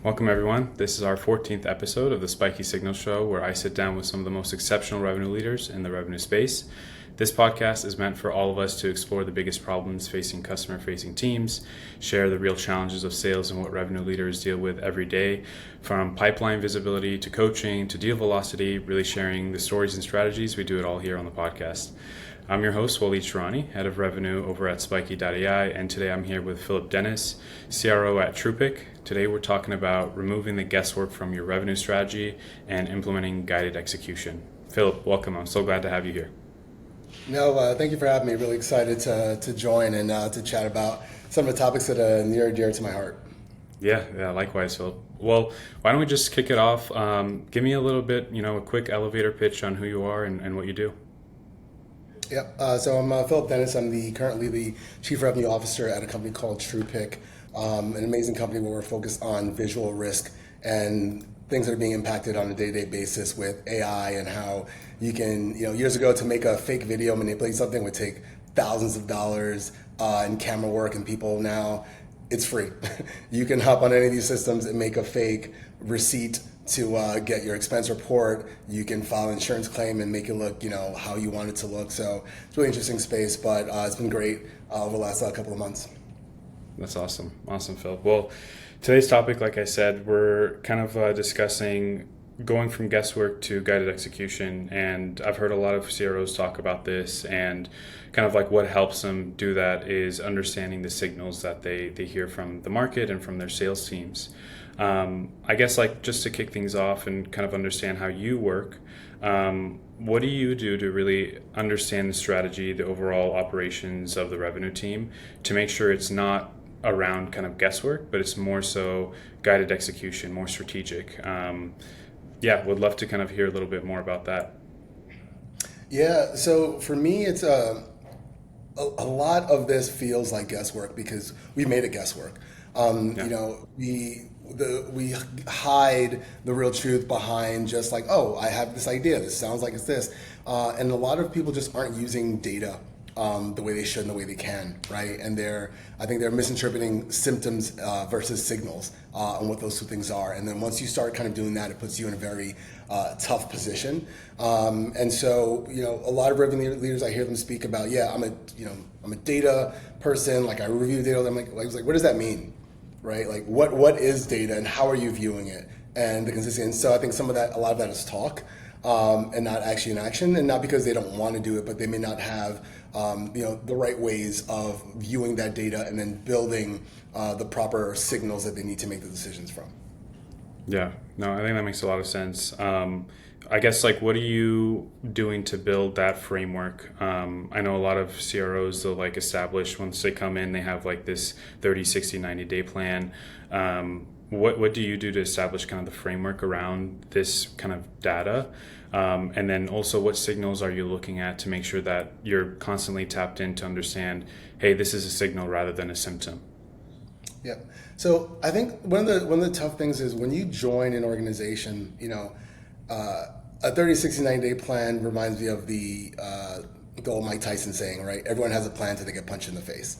Welcome, everyone. This is our 14th episode of the Spiky Signal Show, where I sit down with some of the most exceptional revenue leaders in the revenue space. This podcast is meant for all of us to explore the biggest problems facing customer-facing teams, share the real challenges of sales and what revenue leaders deal with every day, from pipeline visibility to coaching to deal velocity, really sharing the stories and strategies. We do it all here on the podcast. I'm your host, Waleed Shaarani, Head of Revenue over at Spiky.ai, and today I'm here with Phillip Denis, CRO at TruPic. Today we're talking about removing the guesswork from your revenue strategy and implementing guided execution. Phillip, welcome. I'm so glad to have you here. No, thank you for having me. Really excited to join and to chat about some of the topics that are near and dear to my heart. Yeah, likewise, Phillip. Well, why don't we just kick it off? Give me a little bit, a quick elevator pitch on who you are and what you do. Yep. So I'm Phillip Denis. I'm currently the Chief Revenue Officer at a company called TruPic, an amazing company where we're focused on visual risk and things that are being impacted on a day-to-day basis with AI and how you can, years ago to make a fake video manipulate something would take thousands of dollars in camera work, and people now, it's free. You can hop on any of these systems and make a fake receipt to get your expense report. You can file an insurance claim and make it look, how you want it to look. So it's a really interesting space, but it's been great over the last couple of months. That's awesome. Awesome, Phil. Well, today's topic, like I said, we're kind of discussing going from guesswork to guided execution. And I've heard a lot of CROs talk about this, and kind of like what helps them do that is understanding the signals that they hear from the market and from their sales teams. I guess like just to kick things off and kind of understand how you work, what do you do to really understand the strategy, the overall operations of the revenue team to make sure it's not around kind of guesswork, but it's more so guided execution, more strategic? Would love to kind of hear a little bit more about that. Yeah, so for me, it's a lot of this feels like guesswork because we made it guesswork. We hide the real truth behind just like, oh, I have this idea. This sounds like it's this. And a lot of people just aren't using data the way they should and the way they can, right? And I think they're misinterpreting symptoms versus signals and what those two things are. And then once you start kind of doing that, it puts you in a very tough position. And so, a lot of revenue leaders, I hear them speak about, I'm a data person. Like I review data. I'm like, what does that mean? Right? Like what is data and how are you viewing it and the consistency? And so I think a lot of that is talk and not actually in action, and not because they don't want to do it, but they may not have the right ways of viewing that data and then building the proper signals that they need to make the decisions from. Yeah, no, I think that makes a lot of sense. I guess like what are you doing to build that framework? I know a lot of CROs, they'll like establish once they come in, they have like this 30, 60, 90 day plan. What do you do to establish kind of the framework around this kind of data? And then also what signals are you looking at to make sure that you're constantly tapped in to understand, hey, this is a signal rather than a symptom? Yeah. So I think one of the tough things is when you join an organization, a 30, 60, 90-day plan reminds me of the old Mike Tyson saying, right? Everyone has a plan until they get punched in the face.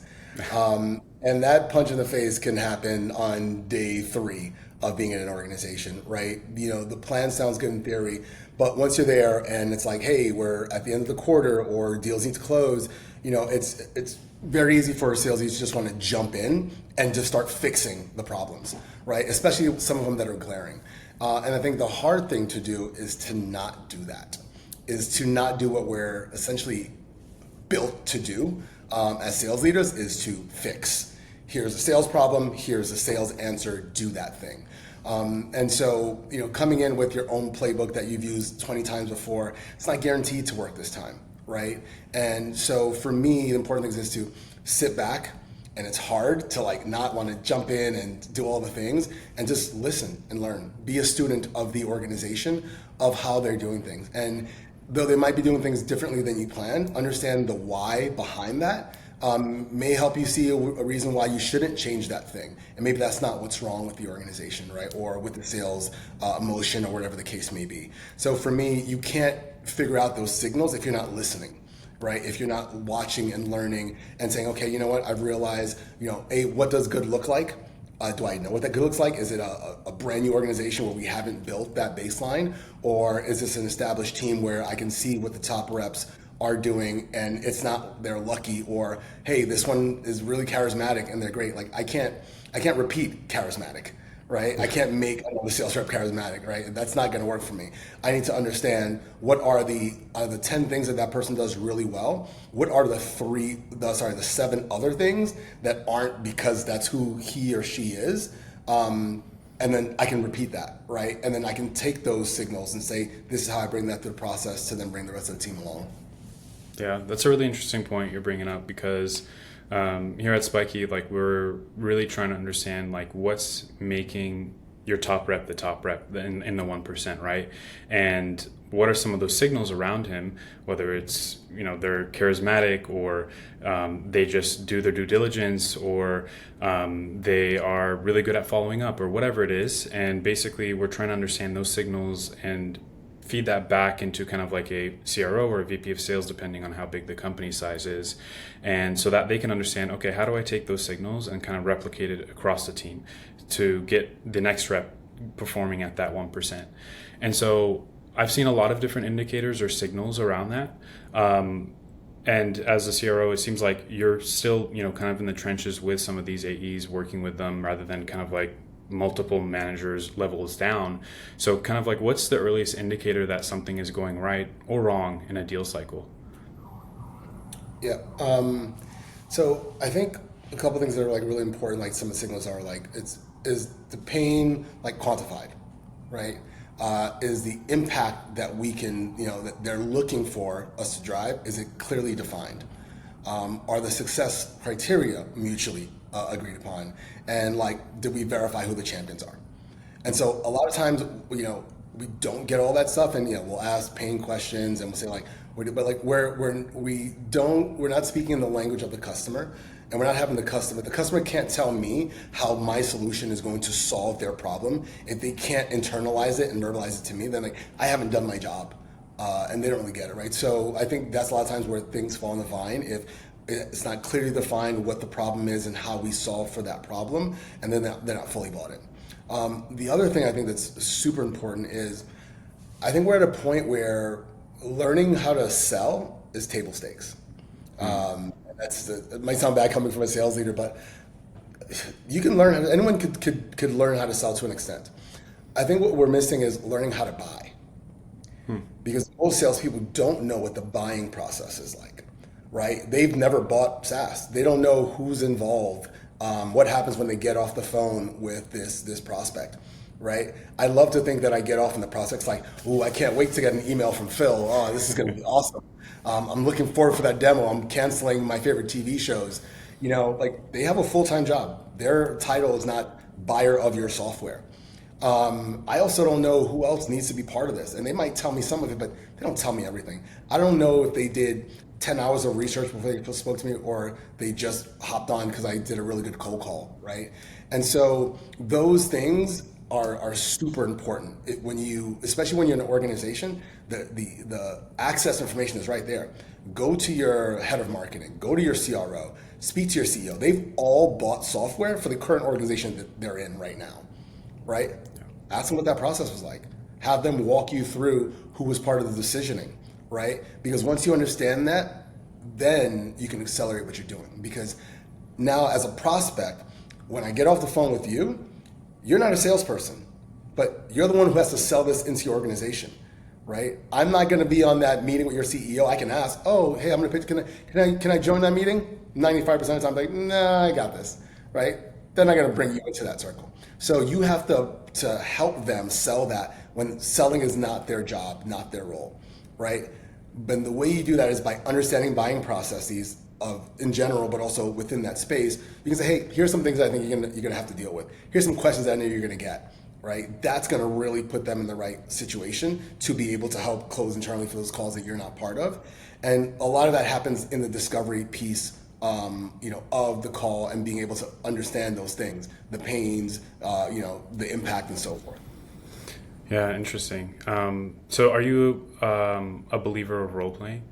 And that punch in the face can happen on day 3 of being in an organization, right? The plan sounds good in theory, but once you're there and it's like, hey, we're at the end of the quarter or deals need to close, it's very easy for sales leads to just want to jump in and just start fixing the problems, right? Especially some of them that are glaring. And I think the hard thing to do is to not do that, is to not do what we're essentially built to do as sales leaders, is to fix. Here's a sales problem, here's a sales answer, do that thing. And so, coming in with your own playbook that you've used 20 times before, it's not guaranteed to work this time, right? And so for me, the important thing is to sit back, and it's hard to like not want to jump in and do all the things and just listen and learn. Be a student of the organization, of how they're doing things. And though they might be doing things differently than you planned, understand the why behind that may help you see a reason why you shouldn't change that thing. And maybe that's not what's wrong with the organization, right? Or with the sales motion or whatever the case may be. So for me, you can't figure out those signals if you're not listening. Right? If you're not watching and learning and saying, okay, you know what, I've realized, what does good look like? Do I know what that good looks like? Is it a brand new organization where we haven't built that baseline? Or is this an established team where I can see what the top reps are doing and it's not they're lucky, or hey, this one is really charismatic and they're great. Like I can't repeat charismatic, right? I can't make another sales rep charismatic, right? That's not going to work for me. I need to understand what are the 10 things that person does really well. What are the 7 other things that aren't because that's who he or she is. And then I can repeat that, right? And then I can take those signals and say, this is how I bring that through the process to then bring the rest of the team along. Yeah, that's a really interesting point you're bringing up, because here at Spiky, like we're really trying to understand like what's making your top rep the top rep in the 1%, right? And what are some of those signals around him, whether it's, they're charismatic, or they just do their due diligence, or they are really good at following up, or whatever it is. And basically we're trying to understand those signals and feed that back into kind of like a CRO or a VP of sales, depending on how big the company size is. And so that they can understand, okay, how do I take those signals and kind of replicate it across the team to get the next rep performing at that 1%. And so I've seen a lot of different indicators or signals around that. And as a CRO, it seems like you're still, kind of in the trenches with some of these AEs, working with them rather than kind of like multiple managers levels down. So kind of like, what's the earliest indicator that something is going right or wrong in a deal cycle? Yeah. So I think a couple things that are like really important, like some of the signals are like, is the pain like quantified, right? Is the impact that we can, that they're looking for us to drive, is it clearly defined? Are the success criteria mutually agreed upon? And like, did we verify who the champions are? And so a lot of times, we don't get all that stuff, and we'll ask pain questions and we'll say like, but like we're not speaking in the language of the customer, and we're not having the customer can't tell me how my solution is going to solve their problem. If they can't internalize it and verbalize it to me, then like I haven't done my job, and they don't really get it, right? So I think that's a lot of times where things fall in the vine. If it's not clearly defined what the problem is and how we solve for that problem, and then they're not fully bought in. The other thing I think that's super important is, I think we're at a point where learning how to sell is table stakes. It might sound bad coming from a sales leader, but you can learn. Anyone could learn how to sell to an extent. I think what we're missing is learning how to buy, because most salespeople don't know what the buying process is like, right? They've never bought SaaS. They don't know who's involved. What happens when they get off the phone with this prospect, right? I love to think that I get off and the prospect's like, ooh, I can't wait to get an email from Phil. Oh, this is going to be awesome. I'm looking forward for that demo. I'm canceling my favorite TV shows. Like they have a full-time job. Their title is not buyer of your software. I also don't know who else needs to be part of this. And they might tell me some of it, but they don't tell me everything. I don't know if they did 10 hours of research before they spoke to me, or they just hopped on because I did a really good cold call, right? And so those things are super important especially when you're in an organization. The access information is right there. Go to your head of marketing, go to your CRO, speak to your CEO. They've all bought software for the current organization that they're in right now, right? Ask them what that process was like. Have them walk you through who was part of the decisioning, right? Because once you understand that, then you can accelerate what you're doing. Because now as a prospect, when I get off the phone with you, you're not a salesperson, but you're the one who has to sell this into your organization, right? I'm not going to be on that meeting with your CEO. I can ask, oh, hey, I'm going to pitch. Can I join that meeting? 95% of the time, I'm like, nah, I got this, right? They're not going to bring you into that circle. So you have to help them sell that when selling is not their job, not their role, right? But the way you do that is by understanding buying processes in general, but also within that space. You can say, hey, here's some things I think you're gonna have to deal with. Here's some questions I know you're gonna get, right? That's gonna really put them in the right situation to be able to help close internally for those calls that you're not part of. And a lot of that happens in the discovery piece, of the call, and being able to understand those things, the pains, the impact, and so forth. Yeah, interesting. So are you a believer of role playing?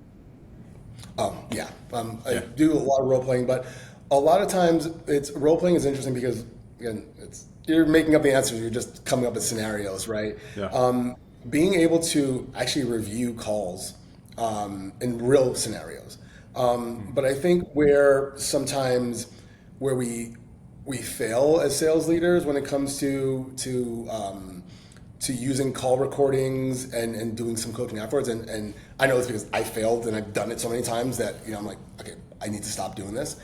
I do a lot of role playing, but a lot of times role playing is interesting because again, you're making up the answers. You're just coming up with scenarios, right? Yeah. Being able to actually review calls in real scenarios. But I think where sometimes where we fail as sales leaders when it comes to using call recordings and doing some coaching afterwards. And I know this because I failed and I've done it so many times that, I'm like, okay, I need to stop doing this.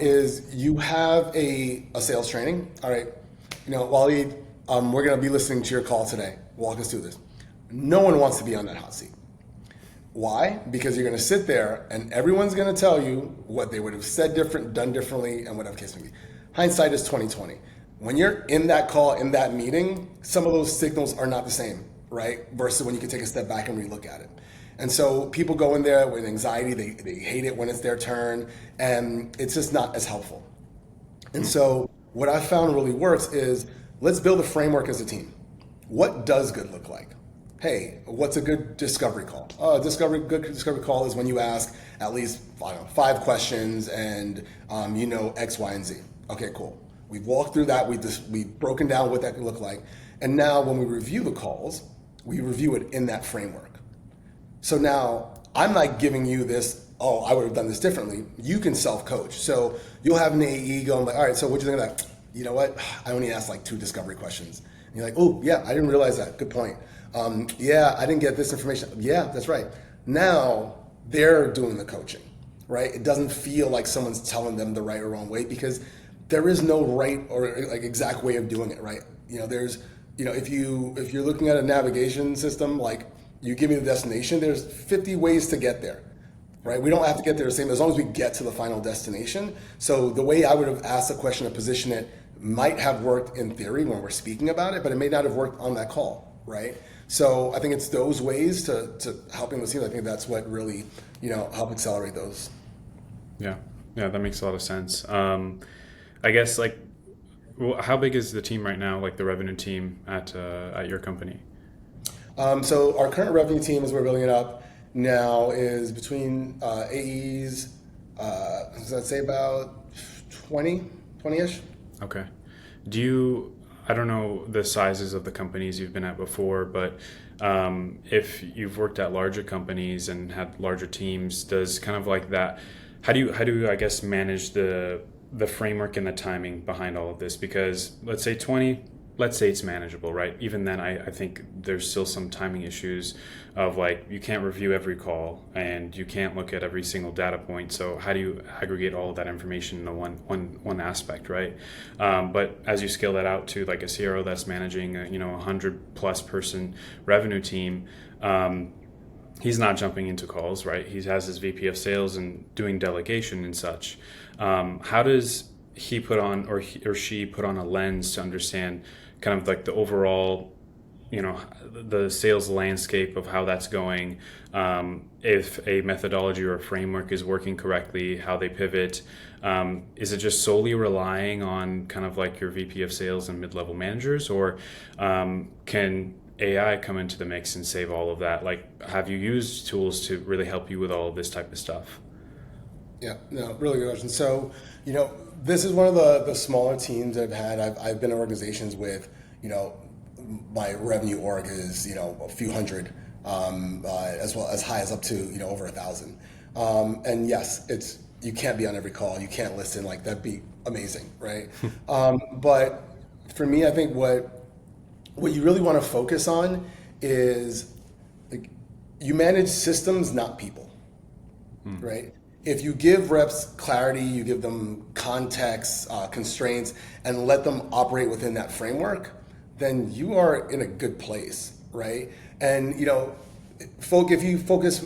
Is you have a sales training. All right, Waleed, we're going to be listening to your call today. Walk us through this. No one wants to be on that hot seat. Why? Because you're going to sit there and everyone's going to tell you what they would have said different, done differently, and whatever case may be. Hindsight is 20/20. When you're in that call, in that meeting, some of those signals are not the same, right? Versus when you can take a step back and relook at it. And so people go in there with anxiety, they hate it when it's their turn, and it's just not as helpful. And so what I found really works is let's build a framework as a team. What does good look like? Hey, what's a good discovery call? Good discovery call is when you ask at least 5 questions and X, Y, and Z. Okay, cool. We've walked through that. We've broken down what that could look like. And now when we review the calls, we review it in that framework. So now I'm not giving you this, I would have done this differently. You can self-coach. So you'll have an AE going like, all right, so what do you think of that? You know what? I only asked like 2 discovery questions. And you're like, oh, yeah, I didn't realize that. Good point. Yeah, I didn't get this information. Yeah, that's right. Now they're doing the coaching, right? It doesn't feel like someone's telling them the right or wrong way because there is no right or like exact way of doing it, right? There's, if you're looking at a navigation system, like you give me the destination, there's 50 ways to get there, right? We don't have to get there the same as long as we get to the final destination. So the way I would have asked a question to position it might have worked in theory when we're speaking about it, but it may not have worked on that call, right? So I think it's those ways to helping the team. I think that's what really, help accelerate those. Yeah, that makes a lot of sense. I guess how big is the team right now? Like the revenue team at your company? So our current revenue team, as we're building it up now, is between AEs. I'd say about 20-ish. Okay. I don't know the sizes of the companies you've been at before, but if you've worked at larger companies and had larger teams, does kind of like that, how do you I guess manage the framework and the timing behind all of this? Because let's say 20, let's say it's manageable, right? Even then, I think there's still some timing issues of like, you can't review every call and you can't look at every single data point. So how do you aggregate all of that information into one aspect, right? But as you scale that out to like a CRO that's managing a 100+ person revenue team, he's not jumping into calls, right? He has his VP of sales and doing delegation and such. How does he put on or she put on a lens to understand kind of like the overall, the sales landscape of how that's going, if a methodology or a framework is working correctly, how they pivot? Is it just solely relying on kind of like your VP of sales and mid-level managers, or can AI come into the mix and save all of that? Like, have you used tools to really help you with all of this type of stuff? Yeah, no, really good question. So, this is one of the smaller teams I've had. I've been in organizations with, my revenue org is, a few hundred, as well as high as up to, over 1,000. And yes, you can't be on every call. You can't listen. Like, that'd be amazing, right? But for me, I think what you really want to focus on is like, you manage systems, not people, right? If you give reps clarity, you give them context, constraints, and let them operate within that framework, then you are in a good place, right? And if you focus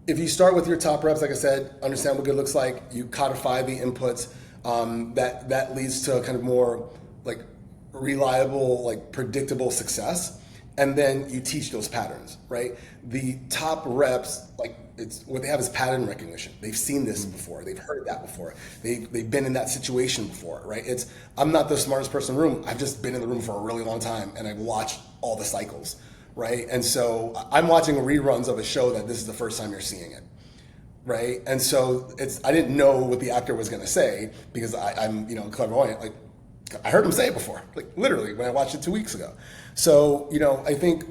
if you start with your top reps, like I said, understand what good looks like, you codify the inputs, that leads to kind of more like reliable, like predictable success. And then you teach those patterns, right? The top reps, it's what they have is pattern recognition. They've seen this before. They've heard that before. They've been in that situation before, right? I'm not the smartest person in the room. I've just been in the room for a really long time, and I've watched all the cycles, right? And so I'm watching reruns of a show that this is the first time you're seeing it, right? And so I didn't know what the actor was going to say because I'm clairvoyant. Like, I heard him say it before, like literally when I watched it 2 weeks ago. So, I think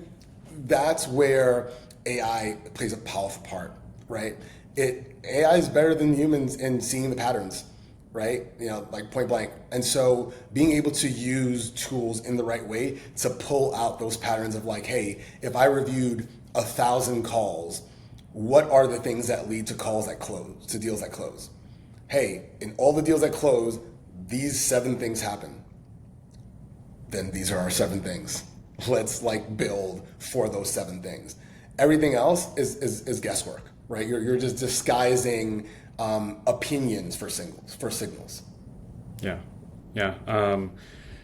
that's where AI plays a powerful part, right? AI is better than humans in seeing the patterns, right? Like point blank. And so being able to use tools in the right way to pull out those patterns of like, hey, if I reviewed 1,000 calls, what are the things that lead to calls that close, to deals that close? Hey, in all the deals that close, these 7 things happen. Then these are our 7 things. Let's like build for those 7 things. Everything else is guesswork, right? You're just disguising opinions for signals. Yeah.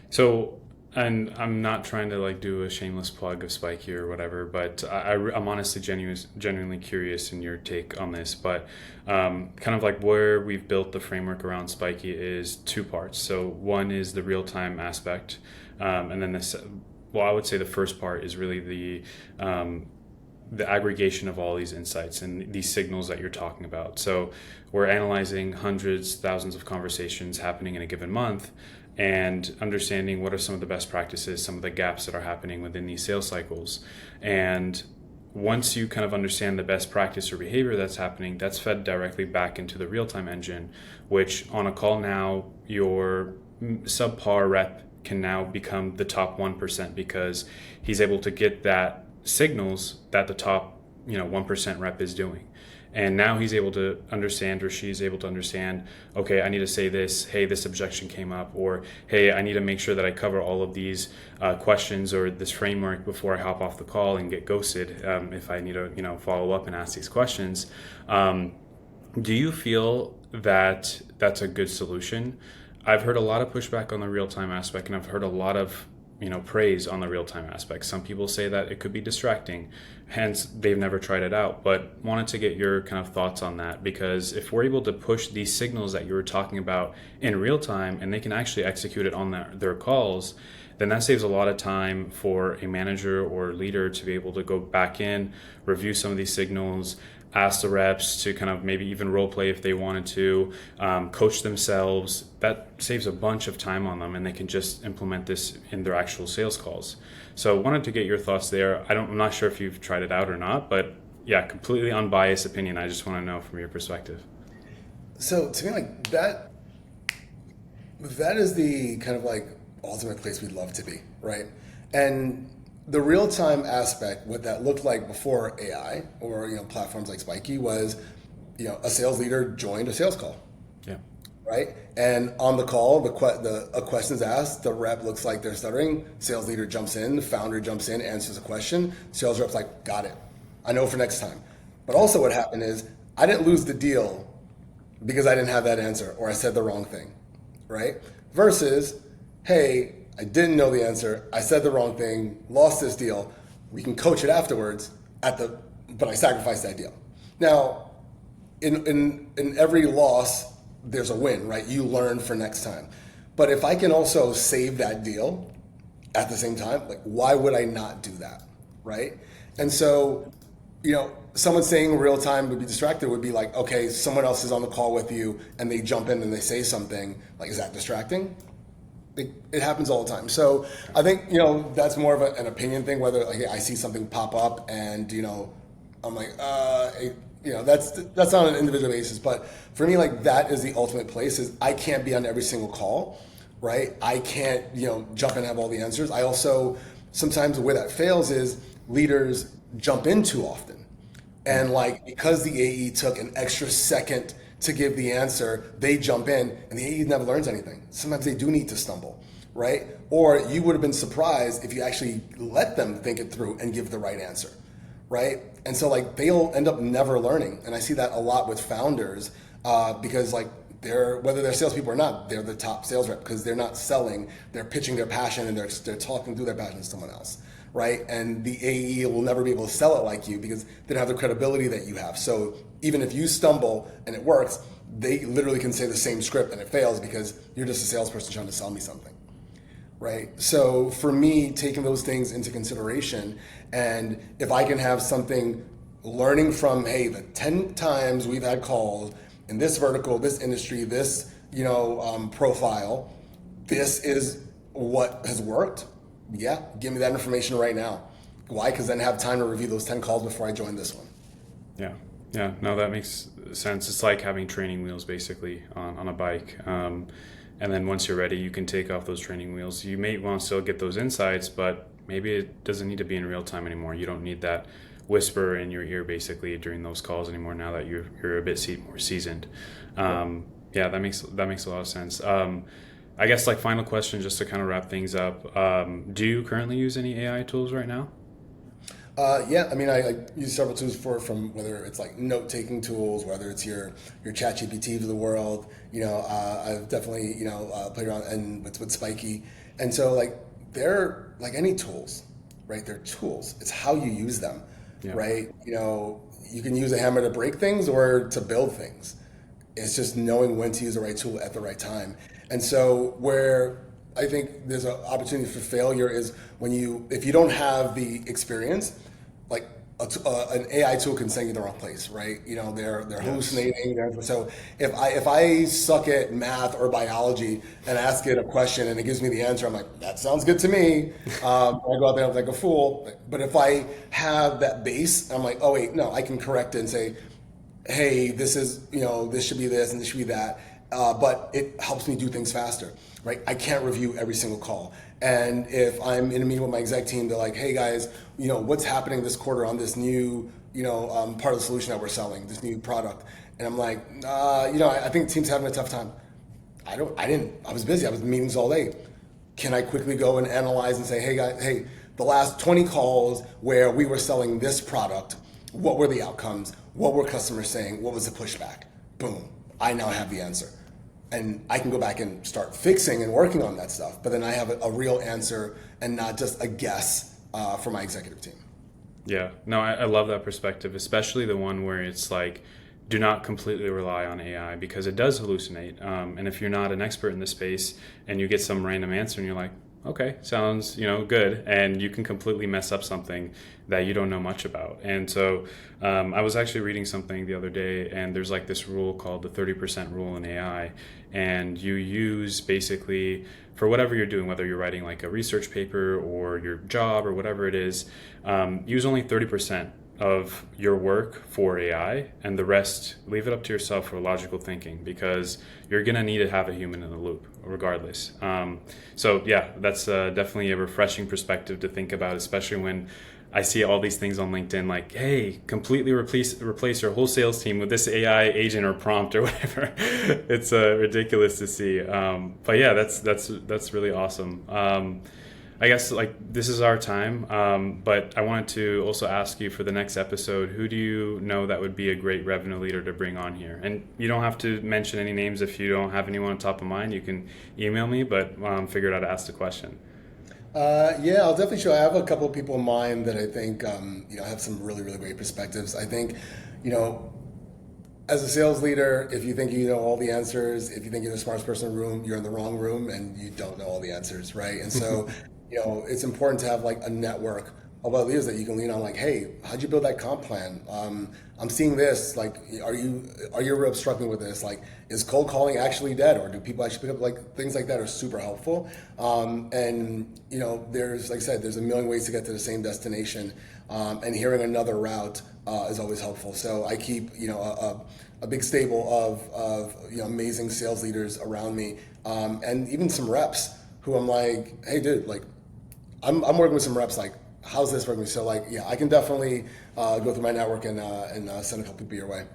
So, and I'm not trying to like do a shameless plug of Spiky or whatever, but I'm honestly genuinely curious in your take on this. But kind of like where we've built the framework around Spiky is 2 parts. So one is the real-time aspect, and then I would say the first part is really the aggregation of all these insights and these signals that you're talking about. So we're analyzing hundreds, thousands of conversations happening in a given month and understanding what are some of the best practices, some of the gaps that are happening within these sales cycles. And once you kind of understand the best practice or behavior that's happening, that's fed directly back into the real-time engine, which on a call now, your subpar rep can now become the top 1% because he's able to get that signals that the top 1% rep is doing. And now he's able to understand, or she's able to understand, okay, I need to say this, hey, this objection came up, or hey, I need to make sure that I cover all of these questions or this framework before I hop off the call and get ghosted if I need to follow up and ask these questions. Do you feel that that's a good solution? I've heard a lot of pushback on the real-time aspect, and I've heard a lot of praise on the real-time aspect. Some people say that it could be distracting, hence they've never tried it out, but wanted to get your kind of thoughts on that, because if we're able to push these signals that you were talking about in real time and they can actually execute it on their calls, then that saves a lot of time for a manager or leader to be able to go back in, review some of these signals, ask the reps to kind of maybe even role play if they wanted to, coach themselves. That saves a bunch of time on them, and they can just implement this in their actual sales calls. So I wanted to get your thoughts there. I'm not sure if you've tried it out or not, but yeah, completely unbiased opinion. I just want to know from your perspective. So to me, like that is the kind of like ultimate place we'd love to be, right? And the real-time aspect, what that looked like before AI or platforms like Spiky was, a sales leader joined a sales call. Yeah. Right? And on the call, a question's asked, the rep looks like they're stuttering, sales leader jumps in, the founder jumps in, answers a question, sales rep's like, got it, I know for next time. But also what happened is, I didn't lose the deal because I didn't have that answer or I said the wrong thing, right? Versus, hey, I didn't know the answer, I said the wrong thing, lost this deal, we can coach it afterwards, but I sacrificed that deal. Now, in every loss, there's a win, right? You learn for next time. But if I can also save that deal at the same time, like why would I not do that, right? And so, someone saying real time would be distracted would be like, okay, someone else is on the call with you and they jump in and they say something, like, is that distracting? It happens all the time. So I think, that's more of an opinion thing, whether like I see something pop up and, I'm like, that's on an individual basis. But for me, like that is the ultimate place is I can't be on every single call, right? I can't, jump in and have all the answers. I also, sometimes where that fails is leaders jump in too often. And like, because the AE took an extra second to give the answer, they jump in and the AE never learns anything. Sometimes they do need to stumble, right? Or you would have been surprised if you actually let them think it through and give the right answer, right? And so like they'll end up never learning. And I see that a lot with founders because like whether they're salespeople or not, they're the top sales rep because they're not selling, they're pitching their passion and they're talking through their passion to someone else, right? And the AE will never be able to sell it like you because they don't have the credibility that you have. So even if you stumble and it works, they literally can say the same script and it fails because you're just a salesperson trying to sell me something, right? So for me, taking those things into consideration, and if I can have something learning from, hey, the 10 times we've had calls in this vertical, this industry, this, profile, this is what has worked. Yeah, give me that information right now. Why? Because then I have time to review those 10 calls before I join this one. Yeah. Yeah. No, that makes sense. It's like having training wheels basically on a bike. And then once you're ready, you can take off those training wheels. You may want to still get those insights, but maybe it doesn't need to be in real time anymore. You don't need that whisper in your ear basically during those calls anymore now that you're a bit more seasoned. Yeah, that makes a lot of sense. I guess like final question just to kind of wrap things up. Do you currently use any AI tools right now? Yeah, I mean, I use several tools from whether it's like note-taking tools, whether it's your ChatGPT of the world. I've definitely played around and with Spiky, and so like they're like any tools, right? They're tools. It's how you use them, right? You can use a hammer to break things or to build things. It's just knowing when to use the right tool at the right time. And so where I think there's an opportunity for failure is if you don't have the experience, like an AI tool can send you the wrong place, right? They're hallucinating. So if I suck at math or biology and ask it a question and it gives me the answer, I'm like, that sounds good to me. I go out there like a fool. But if I have that base, I'm like, oh wait, no, I can correct it and say, hey, this should be this and this should be that. But it helps me do things faster, right? I can't review every single call. And if I'm in a meeting with my exec team, they're like, hey guys, what's happening this quarter on this new, part of the solution that we're selling, this new product. And I'm like, I think the team's having a tough time. I was busy. I was in meetings all day. Can I quickly go and analyze and say, hey guys, the last 20 calls where we were selling this product, what were the outcomes? What were customers saying? What was the pushback? Boom. I now have the answer. And I can go back and start fixing and working on that stuff. But then I have a real answer and not just a guess for my executive team. Yeah. No, I love that perspective, especially the one where it's like, do not completely rely on AI because it does hallucinate. And if you're not an expert in the space and you get some random answer and you're like, okay, sounds, good. And you can completely mess up something that you don't know much about. And so I was actually reading something the other day, and there's like this rule called the 30% rule in AI. And you use basically for whatever you're doing, whether you're writing like a research paper or your job or whatever it is, use only 30% of your work for AI, and the rest leave it up to yourself for logical thinking, because you're gonna need to have a human in the loop regardless. So yeah, that's definitely a refreshing perspective to think about, especially when I see all these things on LinkedIn like, hey, completely replace your whole sales team with this AI agent or prompt or whatever. It's ridiculous to see. But yeah, that's really awesome. I guess like this is our time, but I wanted to also ask you for the next episode, who do you know that would be a great revenue leader to bring on here? And you don't have to mention any names if you don't have anyone on top of mind. You can email me, but figure out how to ask the question. Yeah, I'll definitely show. I have a couple of people in mind that I think have some really, really great perspectives. I think, as a sales leader, if you think you know all the answers, if you think you're the smartest person in the room, you're in the wrong room and you don't know all the answers, right? And so, it's important to have like a network of other leaders that you can lean on. Like, hey, how'd you build that comp plan? I'm seeing this. Like, are your reps struggling with this? Like, is cold calling actually dead, or do people actually pick up? Like, things like that are super helpful. And there's, like I said, there's a million ways to get to the same destination. And hearing another route is always helpful. So I keep a big stable of amazing sales leaders around me, and even some reps who I'm like, hey, dude, like, I'm working with some reps, like, how's this working? So like, yeah, I can definitely go through my network and send a couple people your way.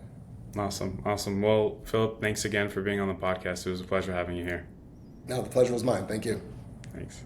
Awesome. Well, Phillip, thanks again for being on the podcast. It was a pleasure having you here. No, the pleasure was mine. Thank you. Thanks.